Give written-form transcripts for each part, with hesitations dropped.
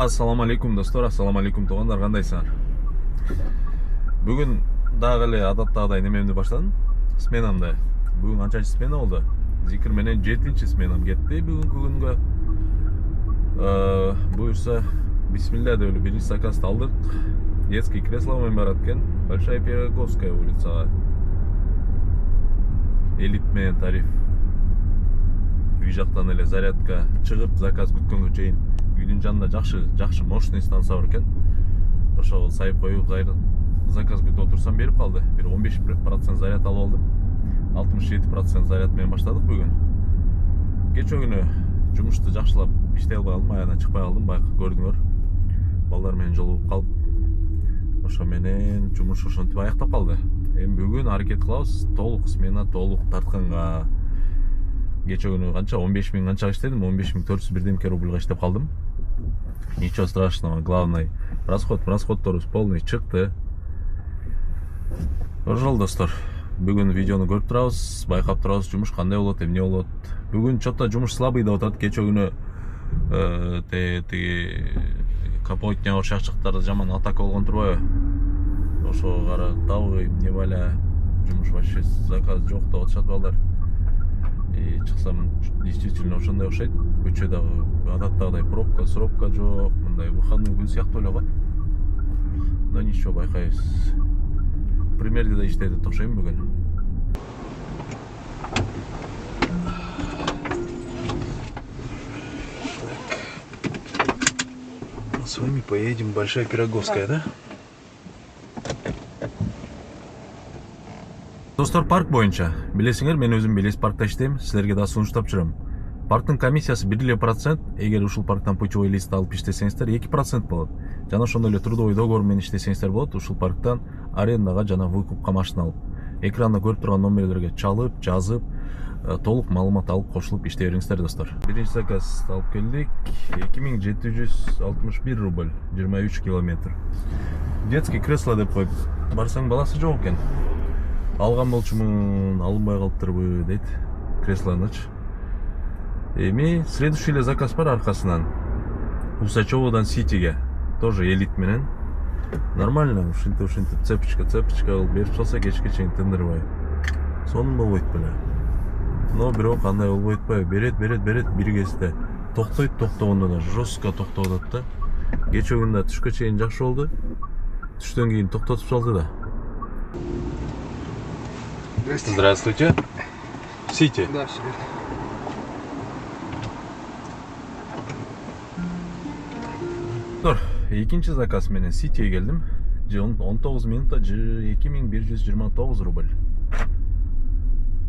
Ассаламу алейкум достор, ассаламу алейкум туугандар, кандайсыңар? Бүгүн дагы эле адаттагыдай немемди баштадым. Сменамды. Бүгүн канчанчы смена болду? Зикир менен 7-чи сменам кетти бүгүнкү күнгө. Буюрса, бисмилля деп эле биринчи заказды алдык. Детский кресло менен барат экен. Большая Пироговская улицага. Элит менен тариф. Үй жактан эле зарядка чыгып, заказ күткөнгө чейин үйдүн жанында жакшы мощный станция бар экен. Ошого сайып коюп, заказ күтүп отурсам берип калды. Бир 15% заряд алып алдым. 67% заряд менен баштадык бүгүн. Кече күнү жумушту жакшылап иштей албай калдым, аягына чыкпай калдым, байкы көрдүңөр. Балдар менен жолугуп калып, ошо менен жумуш ошентип аяктап калды. Эми бүгүн аракет кылабыз толук смена, толук тартканга. Кече күнү канча 15.000 канча иштедим, 15.401 рубльга иштеп калдым. Ничего страшного, главное расходторубуз полный чыкты. Ошол достор, бүгүн видеону көрүп турабыз, байкап турабыз, жумуш кандай болот, эмне болот. Бүгүн чота жумуш слабый деп атат. Кече күнү тиги капотня шакчыктарды жаман атака болгон турбайбы? Ошого каратабы эмне баля, жумуш вообще заказ жок деп атышат балдар. И чыксам действительно ошондой окшойт. Көчө дагы адаттагыдай пробка жок, мындай выходной күн сыяктуу эле го. Но ничего, байкайбыз. Примерде да иштеди деп окшойм бүгүн. С вами поедем в Большая Пироговская, да? Достор, парк боюнча билесиңер, мен өзүм Белес паркта иштейм, силерге да сунуштап жүрөм. Парктын комиссиясы 1%, эгер ушул парктан путевой лист алып иштесеңиздер 2% болот. Жана ошондой эле трудовой договор менен иштесеңиздер болот, ушул парктан арендага жана выкупка машина алып. Экранда көрүп турган номерлерге чалып, жазып, толук маалымат алып кошулуп иштей бериңиздер достор. Биринчи заказ алып келдик. 2761 рубль, 23 километр. Детский кресло деп коюп барсаң баласы жок экен. Алган болчумун, алынбай калыптырбы дейт креслонучу. Эми следующий эле заказ бар аркасынан. Усачеводан Ситиге, тоже элит менен. Нормально, ушинтип цепочка кылып берип салса кечке чейин тындырбай. Сонун болбойт беле. Но бирок андай болбойт атпайбы? Берет бир кезде токтойт, токтогондо да жестко токтоп атат да. Кече күндө түшкө чейин жакшы болду. Түштөн кийин токтотуп салды да. Здравствуйте. Сити. Да, все верно. Экинчи заказ менен Ситиге келдим. 19 минутта 2129 рубль.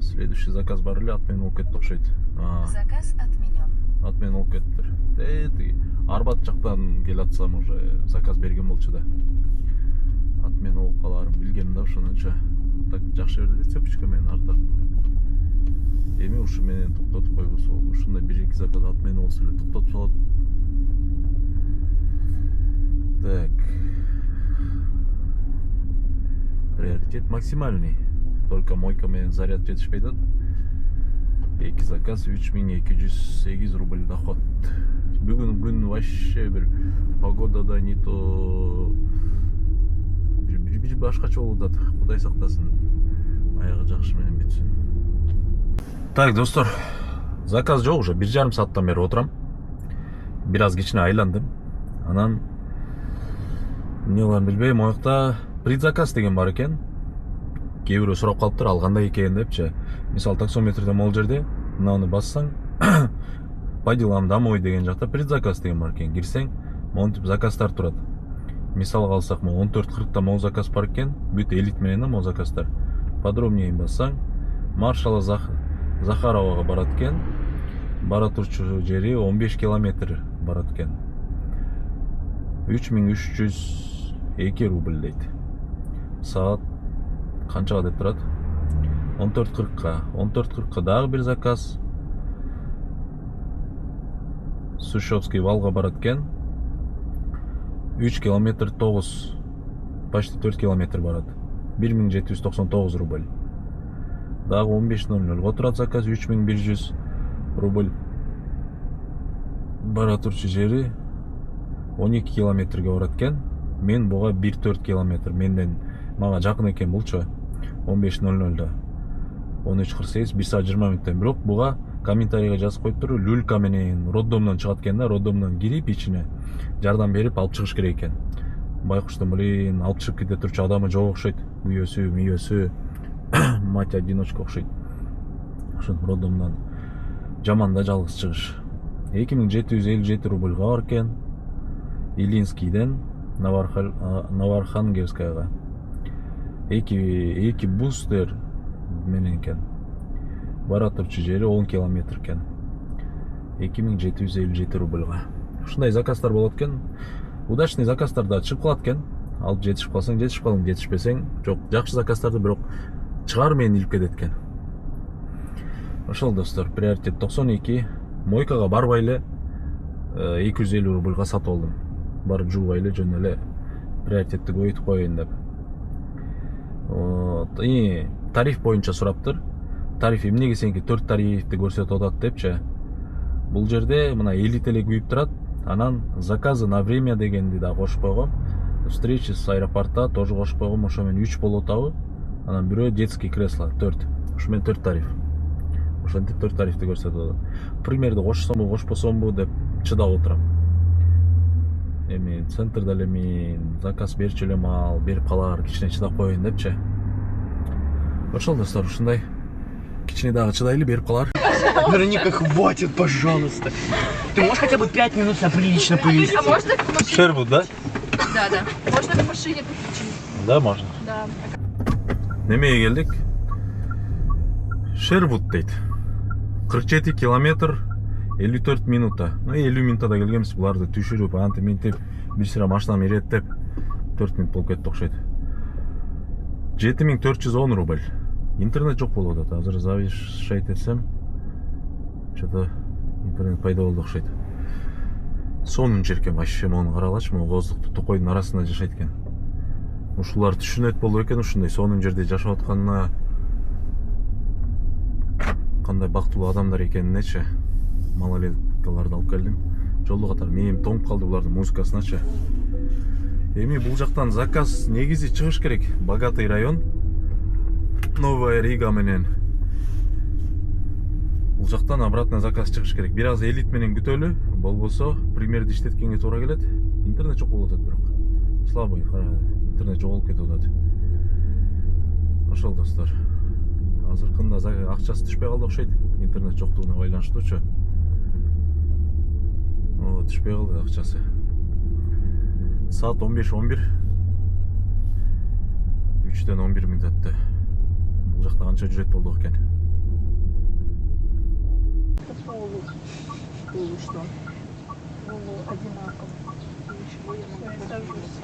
Следующий заказ бар эле, ат менен болуп кетти окшойт. Заказ отменен. Ат менен болуп кеттир. Арбат жактан келатсам уже заказ берген болчу да. Ат менен болуп каларын билгем да, ошонучу. Так жакшы берди цепочка менен артап. Эми ушу менен токтотуп койбосо болду. Ушундай 1-2 заказ ат менен болсо эле токтотуп салат. Так. Приоритет максимальный. Только мойка менен заряд жетишпей атат. 2 заказ 3208 рубль доход. Бүгүн күн вообще бир погодада не то бир башкача болуп атат. Кудай сактасын. Аягы жакшы менен бүтсүн. Так, достор, заказ жок уже. 1,5 сааттан бери отурам. Бир аз кичине айландым. Анан эмне боларын билбейм, оякта предзаказ деген бар экен. Кээ бирөө сурап калыптыр, ал кандай экен депчи. Мисалы таксометрде могул жерде мынаны бассаң по делам домой деген жакта предзаказ деген бар экен. Кирсең, монтип заказдар турат. Мисалга алсак, 14:40 могул заказ бар экен. Бүт элит менен могул заказдар. Подробнее бассаң, Маршала Захаровага барат экен. Бара турчу жери 15 километр барат экен. 3302 рубль дейт. Саат канчага деп турат? 14:40. 14:40 дагы бир заказ. Сушевский Валга барат экен. 3 километр 9, почти 4 километр барат. 1799 рубль. Дагы 15:00 турат заказ 3100 рубль. Бара турчу жери 12 километрге барат экен. Мен буга 1-4 километр. Менден мага жакын экен булчу. 15:00да. 13:48 1 саат 20 мүнөттөн. Бирок буга комментарийге жазып коюптур, люлька менен роддомдон чыгат экен да, роддомдон кирип ичине жардам берип алып чыгыш керек экен. Байкуштун алып чыгып кете турчу адамы жок окшойт. Үйөсү, мать одиночка окшойт. Ошон роддомдон жаман да жалгыз чыгыш. 2757 рубльга бар экен. Илинскийден Новоархангельскаяга. Эки бустер менен экен. Бара турчу жери 10 километр экен. 2757 рубльга. Ушундай заказдар болот экен. Удачный заказдар да чыгып калат экен. Алып жетишип калсаң, жетишип калдың, жетишпесең, жок, жакшы заказдарды бирок чыгар менен илип кетет экен. Ошол достор, приоритет 92. Мойкага барбай эле 250 рубльга сатып алдым. Барып жуубай эле жөн эле приоритетти көбөйтүп коеюн деп. Тариф боюнча сураптыр. Тариф эмнеге сенки 4 тарифти көрсөтүп атат депчи. Бул жерде мына 50 TL күйүп турат. Анан заказы на время дегенди да кошуп койгом. Встречи с аэропорта тоже кошуп койгом. Ошо менен 3 болуп атабы. Анан бирөө детский кресло 4. Ошо менен 4 тариф. Ошентип 4 тарифти көрсөтүп атат. Примерди кошсомбу, кошпосомбу деп чыдап отурам. Эми центрда эле мен заказ берчү элем ал, берип калар, кичине чыдап коеюн депчи. Ошол достор, ушундай. Кичине дагы чыдайлы, берип калар. Вероника, хватит, пожалуйста. Ты можешь хотя бы 5 минут себя прилично повести? А можно к машине? Шервуд, да? Да. Можно к машине подключить? Да, можно. Да. Немеге келдик? Шервуд дейт. 47 километр 54 минута. 50 минутада келгенбиз, буларды түшүрүп, антип минтип, бир сыра машинам иреттеп 4 минут болуп кетти окшойт. 7410 рубль. Интернет жок болуп атат. Азыр завишать этсем, что-то интернет пайда болду окшойт. Сонун жеркен, вообще мону каралачы, могу оздукту токойдун арасында жашайт экен. Ушулар түшүнөт болду экен, ушундай сонун жерде жашап атканына кандай бактылуу адамдар экенинечи. Малолеткаларды алып келдим. Жолдо катар мээм тоңуп калды булардын музыкасыначы. Эми бул жактан заказ негизи чыгыш керек. Богатый район. Новая Рига менен. Бул жактан обратно заказ чыгыш керек. Бир аз элит менен күтөлү. Болбосо примерди иштеткенге туура келет. Интернет жок болуп атат бирок. Слабый, интернет жоголуп кетип атат. Ошол достор. Азыркында акчасы түшпөй калды окшойт. Интернет жоктугуна байланыштуучу. Түшпөй калды акчасы. Саат 15:11. 3-тен 11 минут өттү. Бул жакта канча жүрөт болдук экен? Что? Одинаково. Ничего, я могу сажусь.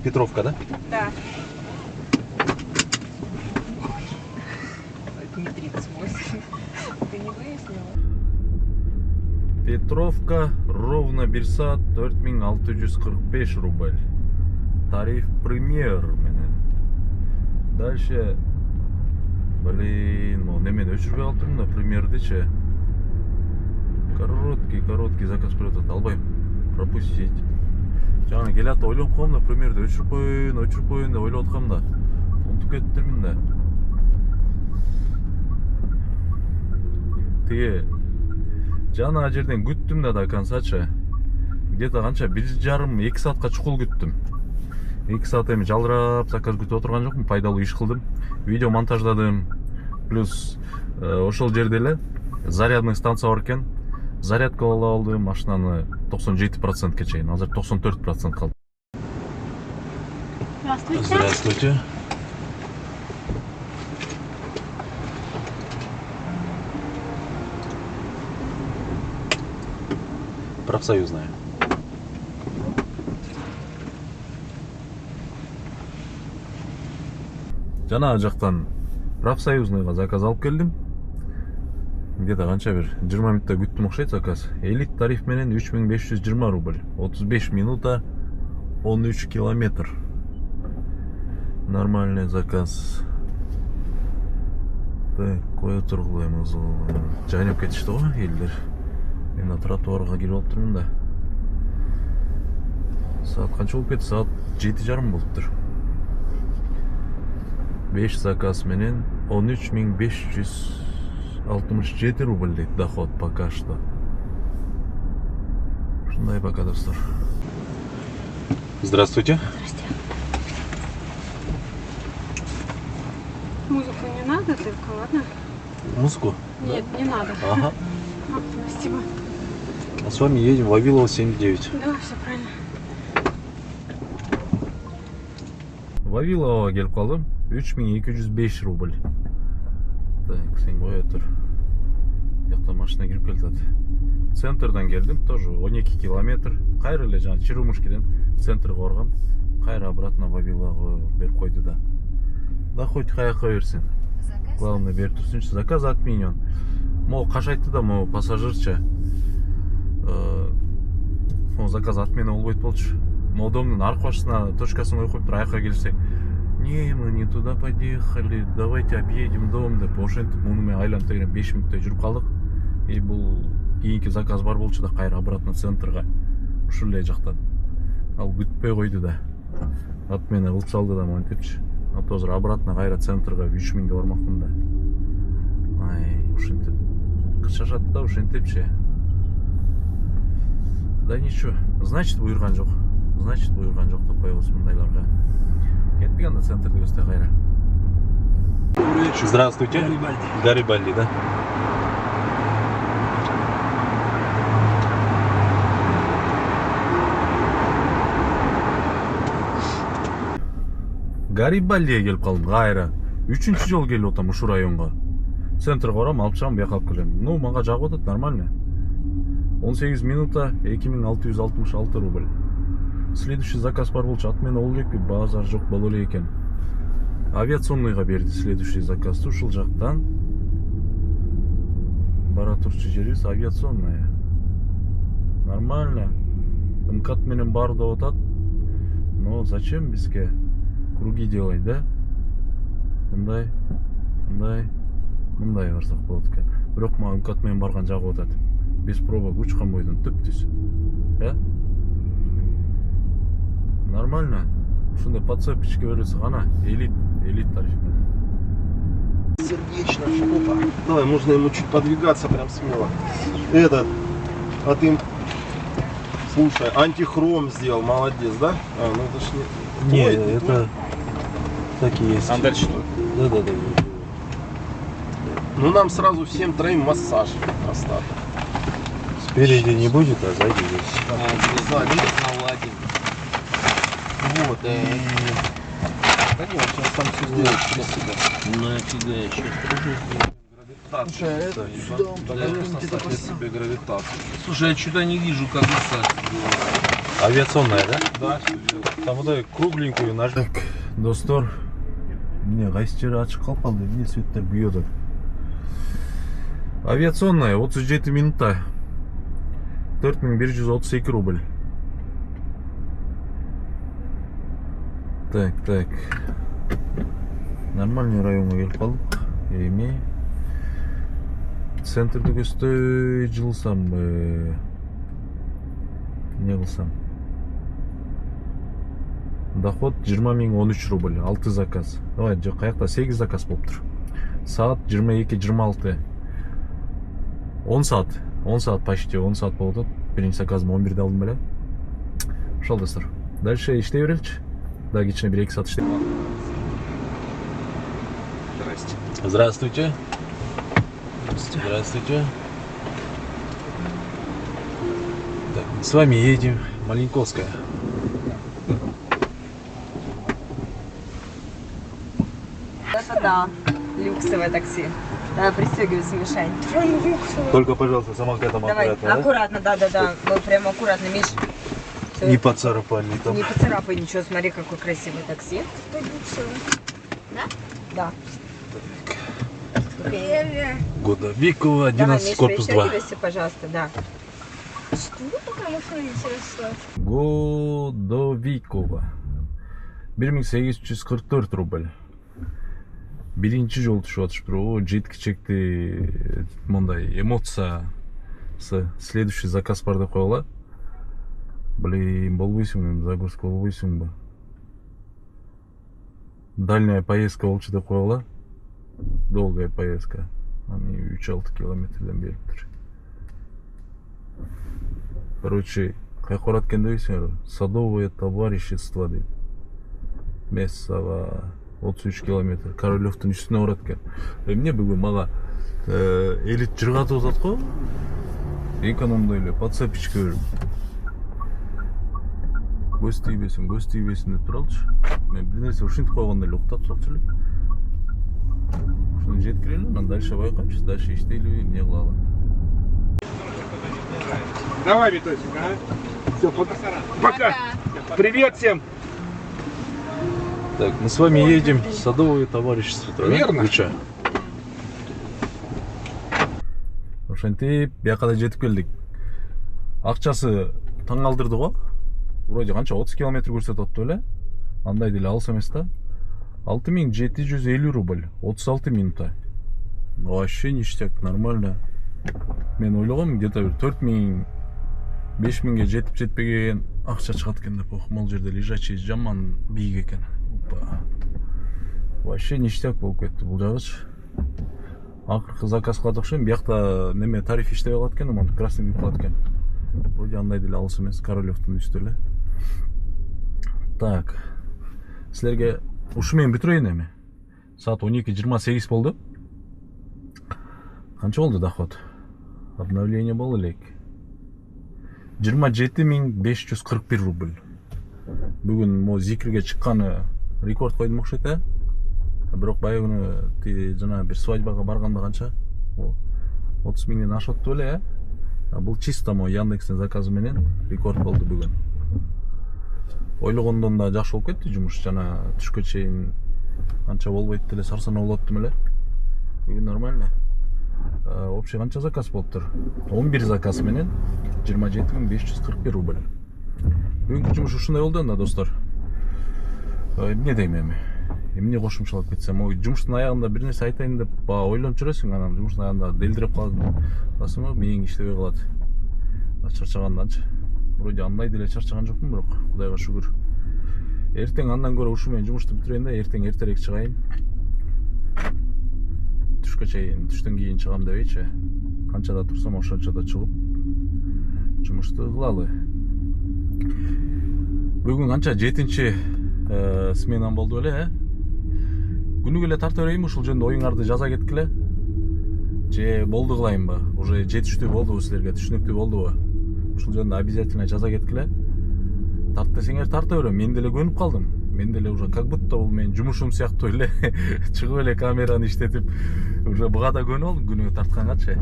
Петровка, да? Да. Это не 38. Ты не выяснила? Петровка ровно 1 саат 4645 рубль. Тариф премьер менен. Дальше могу немен өчүрбөй калыптырмын да премьердичи. Короткий заказ берип албайм. Пропустить. Жаңа келат ойлонуп калдым да премьерди өчүрүп коеюн деп ойлоп аткам да. Унутуп кетиптирмин да. Тиги жана жерден күттүм да до концачы. Где-то канча 1,5-2 саатка чукул күттүм. 2 саат эми жалырап заказ күтүп отурган жокмун, пайдалуу иш кылдым. Видео монтаждадым. Плюс ошол жерде эле зарядный станция бар экен. Зарядка алдым, машинаны 97%ке чейин. Азыр 94% калды. Здравствуйте. Здравствуйте. Профсоюзная. Жана жактан профсоюзныйга заказ алып келдим. Где-то канча бир 20 минутта күттүм окшойт заказ. Элит тариф менен 3520 рубль. 35 минута 13 километр. Нормальный заказ. Так, қоя тұрғылаймыз. Жайнап кетішті ғой елдер. Мен тротуарға келіп алып тұрмын да. Saat қанша болып кетті? Saat 7:30 болып тұр. 5 заказ менен 13.567 рубль дейді доход пока что. Шындай пока, достар. Здравствуйте. Музыку не надо только, ладно? Музыку? Нет, не надо. Ага. Спасибо. А с вами едем Вавилова 79. Да, все правильно. Вавиловага келіп қалдым. 3205 рубль. Так, сен қоя тұр. Яқта машина кіріп келді. Центрдан келдім, тоже 12 километр. Қайыр еле жаңа Черемушкиден центрға орғам. Қайыр обратно Вавиловага беріп қойды да. Да хоть қаяққа берсін. Главное беріп тұрсыншы. Заказ отменен. Мол қашайтты да, мол пассажирча. Заказ отмена болбойт болчу. Мол домның арқашысына точкасын ойып тұр, аяққа келсек. Не, мы не туда поехали, давайте объедем дом деп ошентип мунумен айланып тегерен 5 минуттай жүрүп калдык. И бул кийинки заказ бар болчу да кайра обратно центрга ушул эле жактан. Ал күтпөй койду да. Отмена кылып салды да монтипчи. А то азыр обратно кайра центрга 3000 ге бармакмын да. Ай, ушинтип кычашат да ушинтипчи. Да ничего, значит буйрган жок. Значит буйрган жок деп коебуз мындайларга. Кеттик анда центрди көздөй кайра. Здравствуйте. Гарибальди, да? Гарибальдиге келип калдым кайра. 3-чү жол келип атам ушул районго. Центрге барам, алып чыгам, бияка алып келем. Ну, мага жагып атат, нормально. 18 минута 2666 рубль. Следующий заказ бар болчу, отмена болду экен, базар жок боло эле экен. Авиационныйга берди следующий заказ. Ушул жактан бара турчу жерибиз авиационная. Нормально. МКАД менен бар деп атат. Но зачем бизге круги делать, да? Мындай барсак болот экен. Бирок мага МКАД менен барган жагып атат. Без пробок учкан бойдон түп-түз. Нормально. Ушундай подцепочка берилсе гана элит тариф менен. Сердечно, опа. Давай, можно ему чуть подвигаться прям смело. Этот, а ты, слушай, антихром сделал, молодец, да? А, ну это ж не... Не, Ой, это так и есть. А дальше что? Да. Ну нам сразу всем троим массаж остаток. Спереди не будет, а сзади есть. Наладим. Вот, и... Да нет, сейчас там все сделают. Нафига еще. Слушай, это сюда он конечно, кстати, себе гравитацию. Слушай, я что-то не вижу, как высадки. Авиационная, да? Да, все верно. Там мындай кругленькую наш. Так, достор. Міне қайсы жері ашық қалып қалды, міне светтер күйеді. Авиационная 37 минута. 4132 рубль. Так. Нормальный районға келіп қалдық. Эми центрді көздөй жылсам бы. Не қылсам? Доход 20.013 рубль, 6 заказ. Давай, қаяқта 8 заказ болып тұр. Saat 22:26. 10 saat. 10 saat почти, 10 saat болды. Birinci заказым 11'de алдым беле. Ошол достор. Дальше иштей береличи. Да, кичине 1-2 saat иштей. Здравствуйте. Здравствуйте. Так, с вами едем. Маленковская. Это да, люксовое такси. Давай пристегивайся, Мишань. Только, пожалуйста, самокатом Давай, аккуратно, да. Мы прям аккуратно, Миш. Всё. Не поцарапали там. Не поцарапай ничего, смотри, какой красивый такси. Да? Да. Годовикова, Давай, 11, Миш, корпус 2. пристегивайся, пожалуйста, да. Что такая машина интересная? Годовикова. 1844 рубль. биринчи жолу түшүп атышыптыр. О, жеткичекти мондай эмоциясы. Следующий заказ бар деп коела. Блин, болбойсуңбу, загрузка болбойсуңбу? Дальняя поездка болчу деп коела. Долгая поездка. Аны 3-6 километрден бериптир. Короче, каяка барат экен дебейсиңерби? Садовое товарищество дейт. Мессава 33 километр. Королевдун үстүнө барат экен. Эмне бүгүн мага элит жыргатып атат го. Экономдой эле подсапичка берип. Көз тийбесин деп туралчы. Мен бир нерсе ушинтип койгондо эле уктап салчу эле. Ушуну жеткирели, анан дальше байкайбыз, дальше иштейлиби, эмне кылалы. Давай, Витосик, а? Все, пока. Пока. Привет всем. Так, мы с вами едем в садовое товарищество. Верно. Ошентип, бияка да жетип келдик. Акчасы таң калтырды го. Вроде канча 30 километр көрсөтүп атты эле. Андай деле алыс эмес да. 6750 рубль, 36 минута. Вообще ништяк, нормально. Мен ойлогом где-то 4000 5000ге жетип жетпеген акча чыгат экен деп. Могул жерде лежачий жаман бийик экен. Вообще ништяк болуп кетти бул жагычы. Акыркы заказ кылат окшойм. Биякта неме тариф иштебей калат экен, монтип красный кылат экен. Вроде андай деле алыс эмес, Королевдун үстү эле. Так. Силерге ушу менен бүтүрөйүн эми. Саат 12:28 болду. Канча болду доход? Обновление болду элек. 27541 рубль. Бүгүн мо зикирге чыкканы рекорд койдум окшойт э. Бирок баягы жана бир свадьбага барганда канча? 30 миңден ашып атты эле э. Бул чисто мо Яндекстин заказы менен рекорд болду бүгүн. Ойлогондон да жакшы болуп кетти жумуш, жана түшкө чейин канча болбойт деле сарсана болуп аттым эле. Бүгүн нормально. Общий канча заказ болуптур? 11 заказ менен 27541 рубль. Бүгүнкү жумуш ушундай болду да, достор. Эмне дейм эми? Эмне кошумчалап кетсем, ой, жумуштун аягында бир нерсе айтайын деп ойлонуп жүрөсүң, анан жумуштун аягында делдиреп каласың, мээң иштебей калат. Чарчаганданчы. Вроде андай деле чарчаган жокмун, бирок Кудайга шүгүр. Эртең андан көрө ушу менен жумушту бүтүрөйүн да, эртең эртерээк чыгайын. Түшкө чейин, түштөн кийин чыгам дебейчи. Канчада турсам ошончодо чыгып жумушту кылалы. Бүгүн канча 7-чи сменам болду эле, э? Күнүгө эле тарта берейинби, ушул жөнүндө оюңарды жаза кеткиле. Же болду кылайынбы? Уже жетиштүү болдубу силерге, түшүнүктүү болдубу? Ушул жөнүндө обязательно жаза кеткиле. Тарт десеңер тарта берем, мен деле көнүп калдым. Мен деле уже как будто бул менин жумушум сыяктуу эле. Чыгып эле камераны иштетип, уже буга да көнүп алдым күнүгө тарткангачы.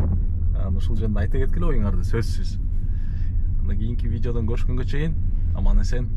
Ушул жөнүндө айта кеткиле оюңарды, сөзсүз. Андан кийинки видеодон көрүшкөнгө чейин аман эсен.